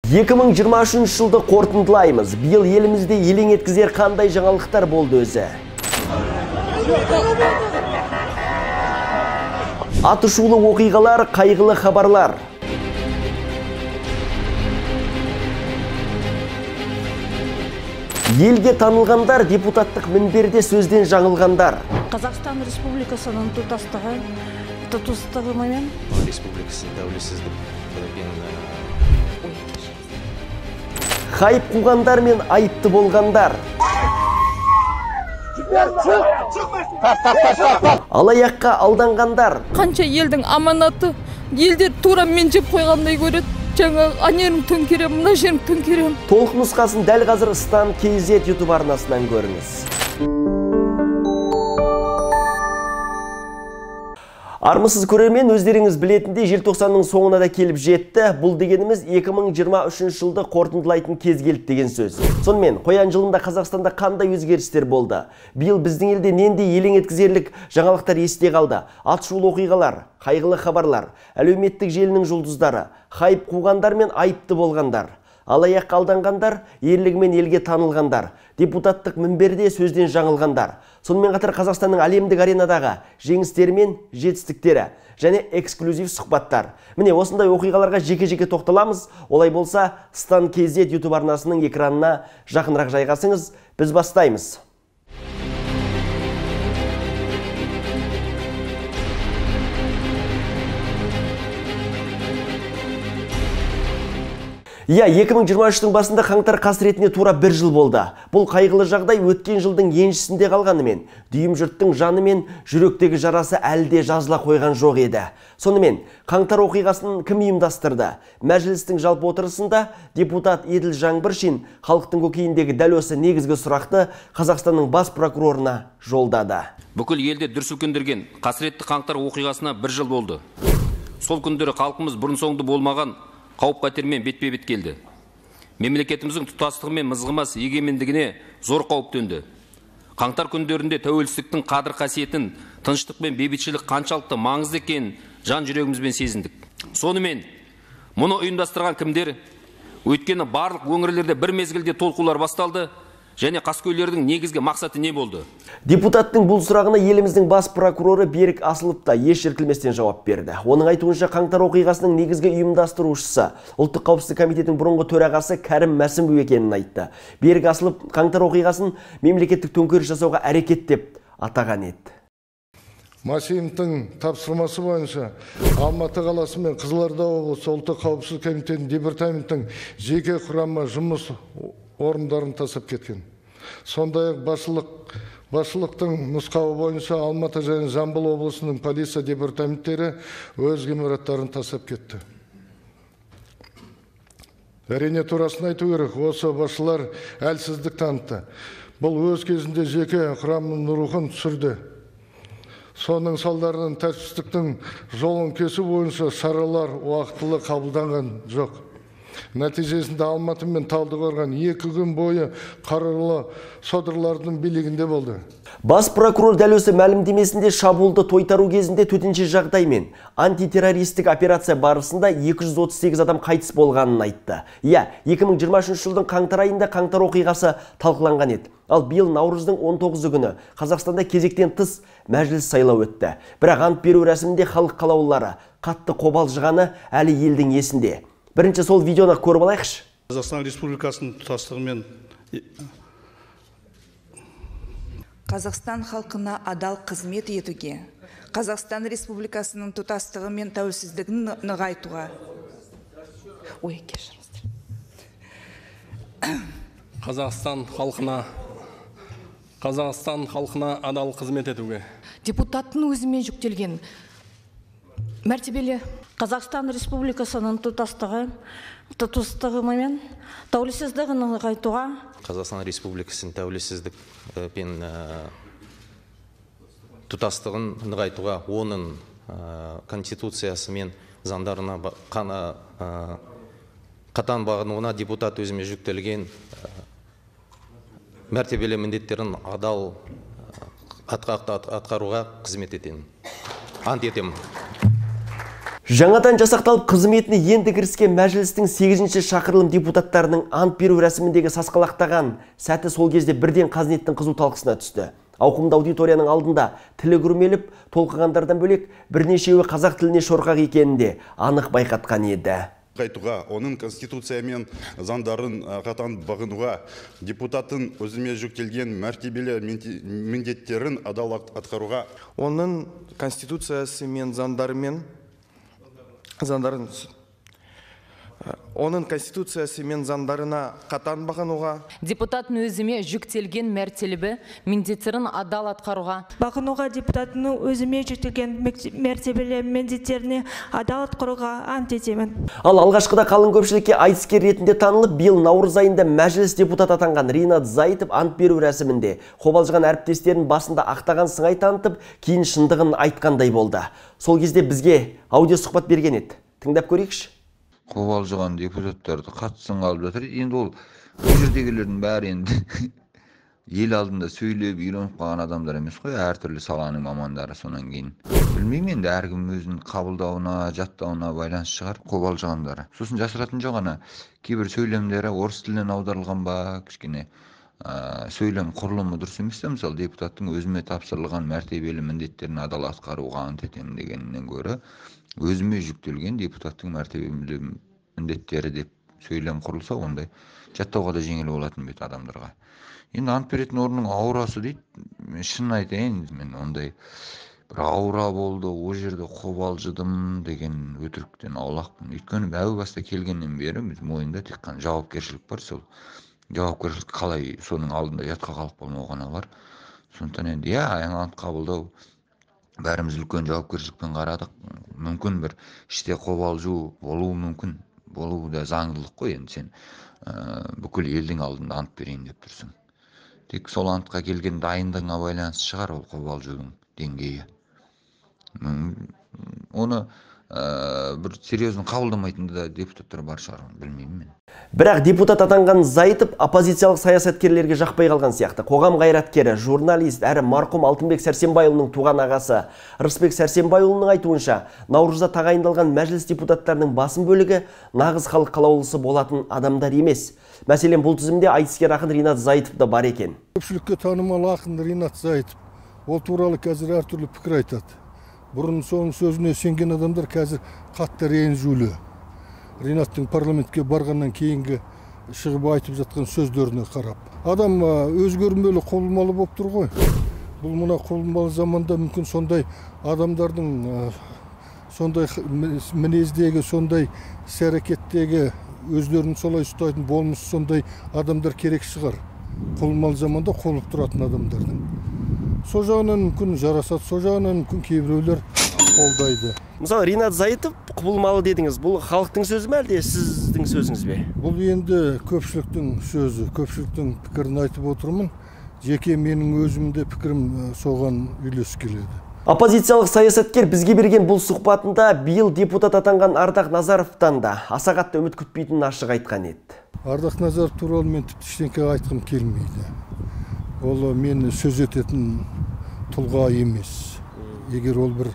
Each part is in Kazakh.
2023 жылды қорытындылаймыз. Биыл елімізде елең еткізер қандай жаңалықтар болды өзі? Атышулы оқиғалар, қайғылы хабарлар. Елге танылғандар, депутаттық мінберде сөзден жаңылғандар. Қазақстан Республикасының тұтастығы мен Республикасының тәуелсіздік хайп қуғандар мен айыпты болғандар. Алаяққа алданғандар. Қанша елдің аманаты, елдер тура мен жеп қойғандай көреді. Жаңа анерің төңкерем, мына жерің төңкерем. Толық нұсқасын дәл қазір Стан KZ YouTube арнасынан көріңіз. Армысыз көрермен, өздеріңіз білетіндей желтоқсанның соңына да келіп жетті. Бұл дегеніміз 2023 жылды қорытындылайтын кез келді деген сөз. Сонымен, қоян жылында Қазақстанда қандай өзгерістер болды? Биыл біздің елде нендей елең еткізерлік жаңалықтар есте қалды? Атышулы оқиғалар, қайғылы хабарлар, әлеуметтік желінің жұлдыздары, хайп қуғандар мен айыпты болғандар. Алаяқ алданғандар, ерлігімен елге танылғандар, депутаттық мінберде сөзден жаңылғандар. Сонымен қатар Қазақстанның әлемдік аренадағы жеңістері мен жетістіктері және эксклюзив сұхбаттар. Міне осындай оқиғаларға жеке-жеке тоқталамыз. Олай болса, Стан KZ YouTube арнасының экранына жақынырақ жайғасыңыз. Біз бастаймыз. Иә, 2023-тің басында қаңтар қасіретіне тура бір жыл болды. Бұл қайғылы жағдай өткен жылдың еншісінде қалғанымен, дүйім жұрттың жаны мен жүректегі жарасы әлде жазыла қойған жоқ еді. Сонымен, қаңтар оқиғасын кім ұйымдастырды? Мәжілістің жалпы отырысында депутат Еділ Жаңбыршин халықтың көкейіндегі дәл осы негізгі сұрақты Қазақстанның бас прокурорына жолдады. Бүкіл елде дүр сілкіндірген қасіретті қаңтар оқиғасына бір жыл болды. Сол күндері халқымыз бұрын соңды болмаған қауіп қатермен бетпе-бет келді. Мемлекетіміздің тұтастығы мен мызғымас егемендігіне зор қауіп төнді. Қаңтар күндерінде тәуелсіздіктің қадір қасиетін, тыныштық пен бейбітшілік қаншалықты маңызды екенін жан жүрегімізбен сезіндік. Сонымен, мұны ұйымдастырған кімдер? Өйткені барлық өңірлерде бір мезгілде толқулар басталды, және қаскөйлердің негізгі мақсаты не болды? Депутаттың бұл сұрағына еліміздің бас прокуроры Берік Асылов та еш шертілместен жауап берді. Оның айтуынша қаңтар оқиғасының негізгі ұйымдастырушысы ұлттық қауіпсіздік комитетінің бұрынғы төрағасы Кәрім Мәсімов екенін айтты. Берік Асылов қаңтар оқиғасын мемлекеттік төңкеріс жасауға әрекет деп атаған еді. Мәсімовтің тапсырмасы бойынша Алматы қаласы мен Қызылорда облысы ұлттық қауіпсіздік комитетінің департаменттің жеке құрамы жұмыс орындарын тасып кеткен. Сондай-ақ басшылықтың нұсқауы бойынша Алматы және Жамбыл облысының полиция департаменттері өз ғимараттарын тасып кетті. Әрине турасын айту керек, осы басшылар әлсіздік танытты. Бұл өз кезінде жеке құрамның рухын түсірді. Соның салдарынан тәртіпсіздіктің жолын кесу бойынша шаралар уақытылы қабылданған жоқ. Нәтижесінде Алматы мен Талдықорған 2 күн бойы қарулы содырлардың билігінде болды. Бас прокурор дәл осы мәлімдемесінде шабуылды тойтару кезінде төтенше жағдай мен антитеррористік операция барысында 238 адам қайтыс болғанын айтты. Иә, 2023 жылдың қаңтар айында қаңтар оқиғасы талқыланған еді. Ал биыл наурыздың 19 күні Қазақстанда кезектен тыс мәжіліс сайлау өтті. Бірақ ант беру рәсімінде халық қалаулылары қатты қобалжығаны әлі елдің есінде. Бірінші сол видеоны көріп алайықшы. Қазақстан Республикасының тұтастығымен Қазақстан халқына адал қызмет етуге, Қазақстан Республикасының тұтастығы мен тәуелсіздігін нығайтуға. Қазақстан халқына адал қызмет етуге. Депутаттың өзімен жүктелген мәртебелі Қазақстан Республикасының тұтастығы мен тәуелсіздігін нығайтуға. Қазақстан Республикасының тәуелсіздік пен тұтастығын нығайтуға, оның конституциясы мен заңдарына қатаң бағынуына депутат өзіме жүктелген мәртебелі міндеттерін адал атқаруға қызмет етемін. Ант етемін. Жаңадан жасақталып қызметіне енді кіріскен мәжілістің 8-ші шақырылым депутаттарының ант беру рәсіміндегі сасқалақтаған сәті сол кезде бірден қазнеттің қызу талқысына түсті. Ауқымды аудиторияның алдында тілі күрмеліп, толқығандардан бөлек бірнешеуі қазақ тіліне шорқақ екенінде анық байқатқан еді. Қайтуға, оның конституция мен заңдарын қатаң бағынуға, депутаттың өзіме жүктелген мәртебелі міндеттерін адал атқаруға. Оның конституциясы мен заңдарын заңдарына қатаң бағынуға, депутаттың өзіме жүктелген мәртебелі міндеттерін адал атқаруға, депутаттың өзіме жүктелген мәртебелі міндеттеріне адал атқаруға ант етемін. Ал алғашқыда қалың көпшілікке айтыскер ретінде танылып, биыл наурыз айында мәжіліс депутат атанған Ринат Зайытов ант беру рәсімінде қобалжыған әріптестерін басында ақтаған сыңай танытып, кейін шындығын айтқандай болды. Сол кезде бізге аудио сұхбат берген еді. Тыңдап көрейікші. Қобалжыған депутаттарды қатысын алып жатыр. Енді ол жердегілердің бәрі енді ел алдында сөйлеп, үйреніп қалған адамдар емес қой, әртүрлі саланың мамандары сонан кейін. Білмеймін, енді әркім өзінің қабылдауына, жаттауына байланысты шығар қобалжығандары. Сосын жасыратын жоқ, ана кейбір сөйлемдері орыс тілінен аударылған ба, кішкене сөйлем құрылымы дұрыс емес те, мысалы депутаттың өзіме тапсырылған мәртебелі міндеттерін адал атқаруға ант етемін дегеннен гөрі өзіме жүктелген депутаттың мәртебелі міндеттері деп сөйлем құрылса, ондай жаттауға да жеңіл болатын бет адамдарға. Енді ант беретін орынның аурасы дейді, шын айтайын, мен ондай бір аура болды, о жерде қобалжыдым деген өтіріктен аулақпын. Өйткені әу баста келгеннен бері мойында тек қана жауапкершілік бар, сол жауапкершілік қалай соның алдында ятқа қалып қалмау ғана бар. Сондықтан енді ант қабылдау бәріміз үлкен жауапкершілікпен қарадық. Мүмкін бір іште қобалжу болуы мүмкін, болуы да заңдылық қой, енді сен бүкіл елдің алдында ант берейін деп тұрсың. Тек сол антқа келген дайындығыңа байланысты шығар ол қобалжудың деңгейі. Оны бір серьезно қабылдамайтын да депутаттар бар шығар, білмеймін мен. Бірақ депутат атанған Зайытов оппозициялық саясаткерлерге жақпай қалған сияқты. Қоғам қайраткері, журналист әрі марқұм Алтынбек Сәрсенбайұлының туған ағасы Рысбек Сәрсенбайұлының айтуынша, наурызда тағайындалған мәжіліс депутаттарының басым бөлігі нағыз халық қалаулысы болатын адамдар емес. Мәселен, бұл тізімде айтыскер ақын Ринат Зайытов да бар екен. Көпшілікке танымал ақын Ринат Зайытов ол туралы қазір әртүрлі пікір айтады. Бұрын соның сөзіне сенген адамдар қазір қатты ренжулі. Ринаттың парламентке барғаннан кейінгі шығып айтып жатқан сөздеріне қарап. Адам өзгермелі құбылмалы болып тұр ғой. Бұл мына құбылмалы заманда мүмкін сондай адамдардың сондай мінездегі, сондай іс-әрекеттегі өздерін солай ұстайтын болмыс сондай адамдар керек шығар. Құбылмалы заманда қолып тұратын адамдардың. Со жағынан мүмкін жарасады, со жағынан мүмкін кейбіреулер қолдайды. Мысалы, Ринат Зайытов құбылмалы дедіңіз, бұл халықтың сөзі ме әлде сіздің сөзіңіз бе? Бұл енді көпшіліктің сөзі, көпшіліктің пікірін айтып отырмын. Жеке менің өзімде пікірім соған үйлес келеді. Оппозициялық саясаткер бізге берген бұл сұхбатында биыл депутат атанған Ардақ Назаровтан да аса қатты үміт күтпейтінін ашық айтқан еді. Ардақ Назаров туралы мен тіпті ештеңе айтқым келмейді. Ол мені сөз ететін тұлға емес. Егер ол бір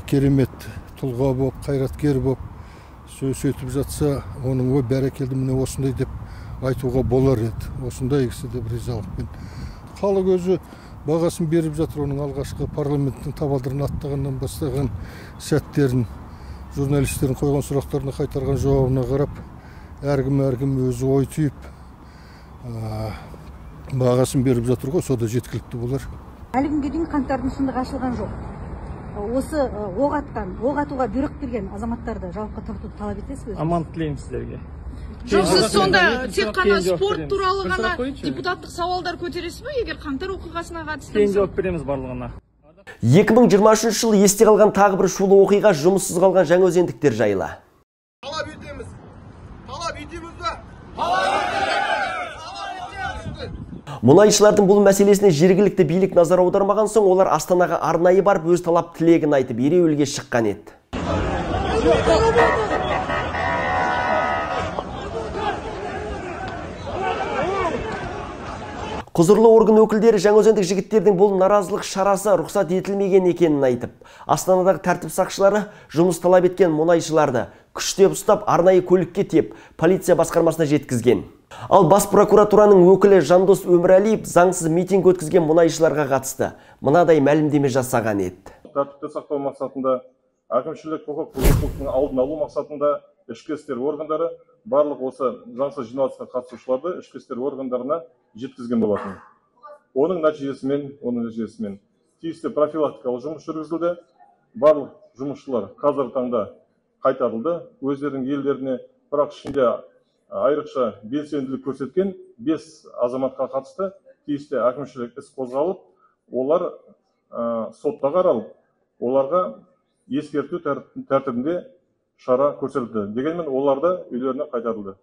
керемет тұлға болып, қайраткер болып сөз етіп жатса, оның ой бәрекелді міне осындай деп айтуға болар еді. Осындай кісі деп ризалықпен. Халық өзі бағасын беріп жатыр, оның алғашқы парламенттің табалдырығын аттағаннан бастаған сәттерін, журналистердің қойған сұрақтарына қайтарған жауабына қарап, әркім өзі ой түйіп бағасын беріп жатыр ғой, сода жеткілікті болар. Әлі күнге дейін қаңтардың шындығы ашылған жоқ. Осы оқ атуға бұйрық берген азаматтарды жауапқа тартуды талап етесіз бе? Аман тілеймін сіздерге. Жоқ, сіз сонда тек қана спорт туралы ғана депутаттық сауалдар көтересіз бе, егер қаңтар оқиғасына қатысты? Кейін жауап береміз барлығына. 2023 жылы есте қалған тағы бір шулы оқиға жұмыссыз қалған жаңаөзендіктер жайлы. Талап етеміз бе? Мұнайшылардың бұл мәселесіне жергілікті билік назар аудармаған соң, олар Астанаға арнайы барып өз талап тілегін айтып ереуілге шыққан еді. Құзырлы орган өкілдері жаңаөзендік жігіттердің бұл наразылық шарасы рұқсат етілмеген екенін айтып, Астанадағы тәртіп сақшылары жұмыс талап еткен мұнайшыларды күштеп ұстап, арнайы көлікке тиеп, полиция басқармасына жеткізген. Ал бас прокуратураның өкілі Жандос Өмірәлиев заңсыз митинг өткізген мұнайшыларға қатысты мынадай мәлімдеме жасаған еді. Тәртіпті сақтау мақсатында, әкімшілік құқық бұзушылықтың алдын алу мақсатында ішкі істер органдары барлық осы заңсыз жиналысқа қатысушыларды ішкі істер органдарына жеткізген болатын. Оның нәтижесімен тиісті профилактикалық жұмыс жүргізілді. Барлық жұмысшылар қазіргі таңда қайтарылды. Өздерінің елдеріне, бірақ ішінде айрықша белсенділік көрсеткен 5 азаматқа қатысты тиісті әкімшілік іс қозғалып, олар сотта қаралып, оларға ескерту тәртібінде шара көрсетілді. Дегенмен оларды үйлеріне қайтарылды.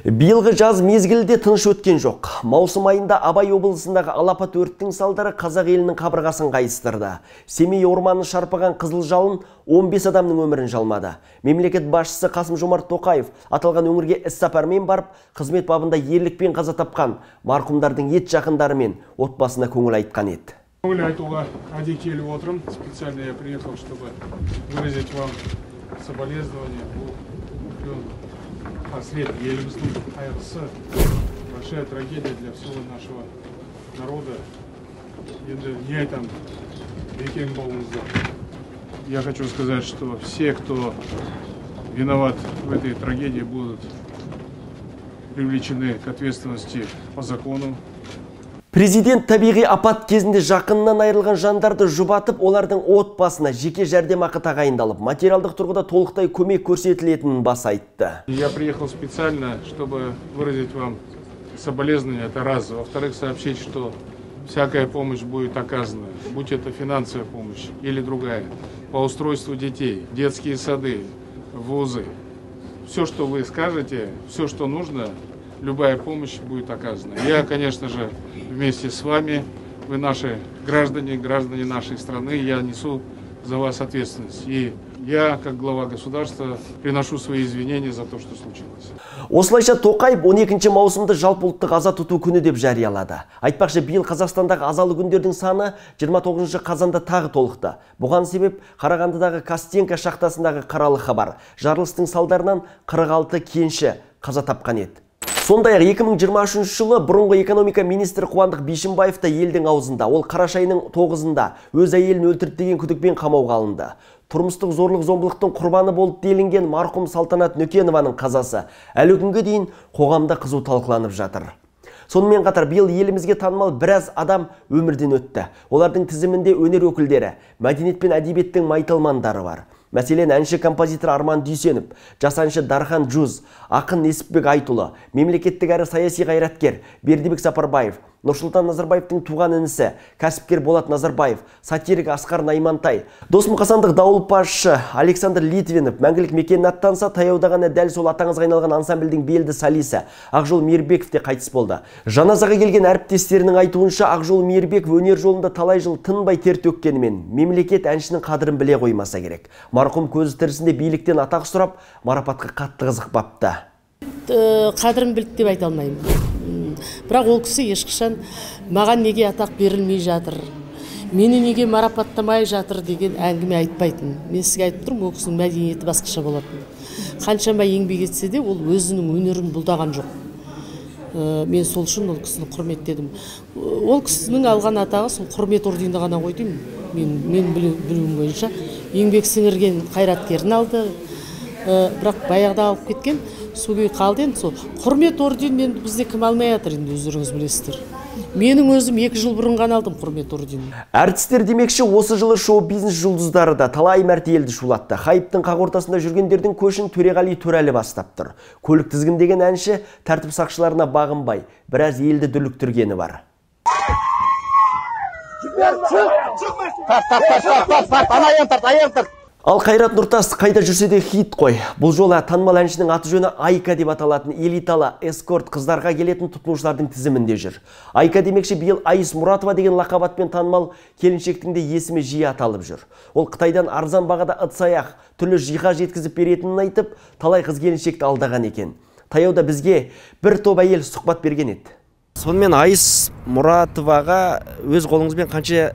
Биылғы жаз мезгілде тыныш өткен жоқ. Маусым айында Абай облысындағы алапат өрттің салдары қазақ елінің қабырғасын қайыстырды. Семей орманын шарпыған қызыл жалын 15 адамның өмірін жалмады. Мемлекет басшысы Қасым-Жомарт Тоқаев аталған өңірге іс-сапармен барып, қызмет бабында ерлікпен қаза тапқан марқұмдардың ет жақындары мен отбасына көңіл айтқан еді. Көңіл айтуға әдейі келіп отырмын. Специально я приехал, чтобы выразить вам соболезнования. След еліміздің қайғысы, большая трагедия для всего нашего народа. Енді не айтам, бекем болыңыздар. Я хочу сказать, что все, кто виноват в этой трагедии, будут привлечены к ответственности по закону. Президент табиғи апат кезінде жақынынан айырылған жандарды жұбатып, олардың отбасына жеке жәрдемақы тағайындалып, материалдық тұрғыда толықтай көмек көрсетілетінін баса айтты. Я приехал специально, чтобы выразить вам соболезнования, это раз. Во-вторых, сообщить, что всякая помощь будет оказана, будь это финансовая помощь или другая, по устройству детей, детские сады, вузы. Все, что вы скажете, все, что нужно, любая помощь будет оказана. Я, конечно же, вместе с вами, вы наши граждане, граждане нашей страны, я несу за вас ответственность. И я, как глава государства, приношу свои извинения за то, что случилось. Осылайша Тоқаев 12 маусымды жалпы ұлттық аза тұту күні деп жариялады. Айтпақшы, биыл Қазақстандағы азалы күндердің саны 29 қазанда тағы толықты. Бұған себеп Қарағандыдағы Костенко шахтасындағы қаралы хабар. Жарылыстың салдарынан 46 кенші қаза тапқан еді. Сондай-ақ 2023 жылы бұрынғы экономика министрі Қуандық Бишімбаев та елдің аузында. Ол қараша айының 9-ында өз әйелін өлтірді деген күдікпен қамауға алынды. Тұрмыстық зорлық-зомбылықтың құрбаны болып делінген марқұм Салтанат Нүкенованың қазасы әлі күнге дейін қоғамда қызу талқыланып жатыр. Сонымен қатар биыл елімізге танымал біраз адам өмірден өтті. Олардың тізімінде өнер өкілдері, мәдениет пен әдебиеттің майталмандары бар. Мәселен, әнші композитор Арман Дүйсенов, жасаншы Дархан Джуз, ақын Несіпбек Айтұлы, мемлекеттік әрі саяси қайраткер Бердібек Сапарбаев, Нұрсұлтан Назарбаевтың туған інісі, кәсіпкер Болат Назарбаев, сатирик Асқар Наймантай, досмұқасандық дауылпазшы Александр Литвинов мәңгілік мекенін аттанса, таяуда ғана дәл сол атаңызға айналған ансамбльдің белді солисі Ақжол Мейірбеков те қайтыс болды. Жаназаға келген әріптестерінің айтуынша, Ақжол Мейірбеков өнер жолында талай жыл тынбай тер төккенімен, мемлекет әншінің қадірін біле қоймаса керек. Марқұм көзі тірісінде биліктен атақ сұрап, марапатқа қатты қызықпапты. Қадірін білді деп айта алмаймын. Бірақ ол кісі ешқашан маған неге атақ берілмей жатыр, мені неге марапаттамай жатыр деген әңгіме айтпайтын. Мен сізге айтып тұрмын, ол кісінің мәдениеті басқаша болатын. Қаншама еңбек етсе де, ол өзінің өнерін бұлдаған жоқ. Мен сол үшін ол кісіні құрметтедім. Ол кісінің алған атағы сол құрмет ордені ғана ғой деймін. Мен білуім бойынша еңбек сіңірген қайраткерін алды. Бірақ баяғыда алып кеткен суге қалды. Енді сол құрмет орденін бізде кім алмай жатыр, енді өздеріңіз білесіздер. Менің өзім 2 жыл бұрын ғана алдым құрмет орденін. Әртістер демекші, осы жылы шоу-бизнес жұлдыздары да талай мәрте елді шулатты. Хайыптың қақ ортасында жүргендердің көшін Төреғали Төрәлі бастап тұр. Көлік тізгіндеген әнші тәртіп сақшыларына бағынбай, біраз елді дүрліктіргені бар. Ал Қайрат Нұртас қайда жүрсе де хит қой. Бұл жолы танымал әншінің аты жөні Айка деп аталатын элиталы эскорт қыздарға келетін тұтынушылардың тізімінде жүр. Айка демекші, биыл Айыс Мұратова деген лақабатпен танымал келіншектің де есімі жиі аталып жүр. Ол Қытайдан арзан бағада ыдыс-аяқ, түрлі жиһаз жеткізіп беретінін айтып, талай қыз келіншекті алдаған екен. Таяуда бізге бір топ әйел сұхбат берген еді. Сонымен Айыс Мұратоваға өз қолыңызбен қанша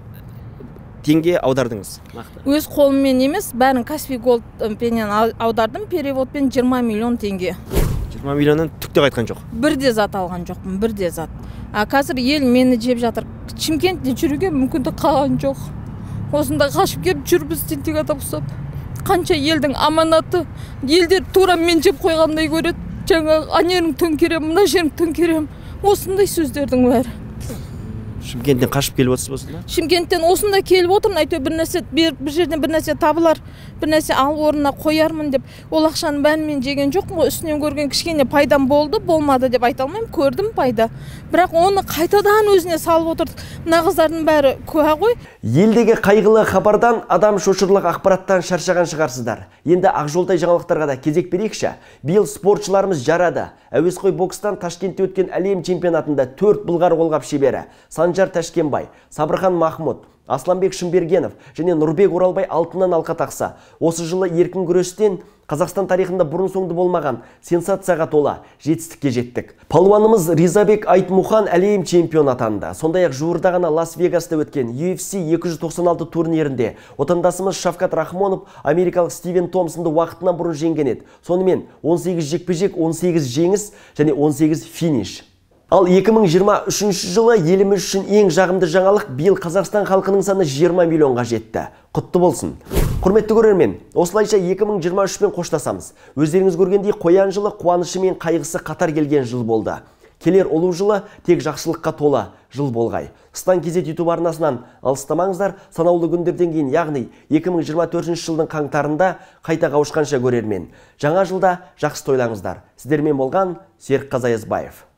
теңге аудардыңыз? Өз қолыммен емес, бәрін Каспий Голдпенен аудардым, переводпен 20 миллион теңге. 20 миллионнан түк те қайтқан жоқ. Бірде зат алған жоқпын, бірде зат. Қазір ел мені жеп жатыр. Шымкентте жүруге мүмкіндік қалған жоқ. Осында қашып келіп жүрбіз тентек ата ұқсап. Қанша елдің аманаты, елдер тура мен жеп қойғандай көреді. Жаңа анерің төңкерем, мына жерің төңкерем. Осындай сөздердің бәрі. Шымкенттен қашып келіп отырсыз осында? Шымкенттен осында келіп отырмын, әйтеуір бір нәрсе бір жерден бір нәрсе табылар, бір нәрсе алып орнына қоярмын деп. Ол ақшаның бәрін мен жеген жоқпын ғой, үстінен көрген кішкене пайдам болды, болмады деп айта алмаймын, көрдім пайда. Бірақ оны қайтадан өзіне салып отырдық. Мына қыздардың бәрі куә ғой. Елдегі қайғылы хабардан, адам шошырлық ақпараттан шаршаған шығарсыздар. Енді Ақжолтай жаңалықтарға да кезек берейікші. Биыл спортшыларымыз жарады. Әуесқой бокстан Ташкентте өткен әлем чемпионатында 4 былғары қолғап шебері Санжар Ташкенбай, Сабырхан Махмұд, Асланбек Шымбергенов және Нұрбек Оралбай алтыннан алқа тақса. Осы жылы еркін күрестен Қазақстан тарихында бұрын соңды болмаған сенсацияға тола жетістікке жеттік. Палуанымыз Ризабек Айтмұхан әлем чемпион атанды. Сондай-ақ жуырда ғана Лас-Вегаста өткен UFC 296 турнирінде отандасымыз Шавкат Рахмонов америкалық Стивен Томпсонды уақытынан бұрын жеңген еді. Сонымен 18 жекпе-жек, 18 жеңіс және 18 финиш. Ал 2023 жылы еліміз үшін ең жағымды жаңалық, биыл Қазақстан халқының саны 20 миллионға жетті. Құтты болсын. Құрметті көрермен, осылайша 2023-пен қоштасамыз. Өздеріңіз көргендей қоян жылы қуанышы мен қайғысы қатар келген жыл болды. Келер олу жылы тек жақсылыққа толы жыл болғай. Стан Кезет YouTube арнасынан алыстамаңыздар, санаулы күндерден кейін, яғни 2024 жылдың қаңтарында қайта қауышқанша көрермен. Жаңа жылда жақсы тойлаңыздар. Сіздермен болған Серік Қазайызбаев.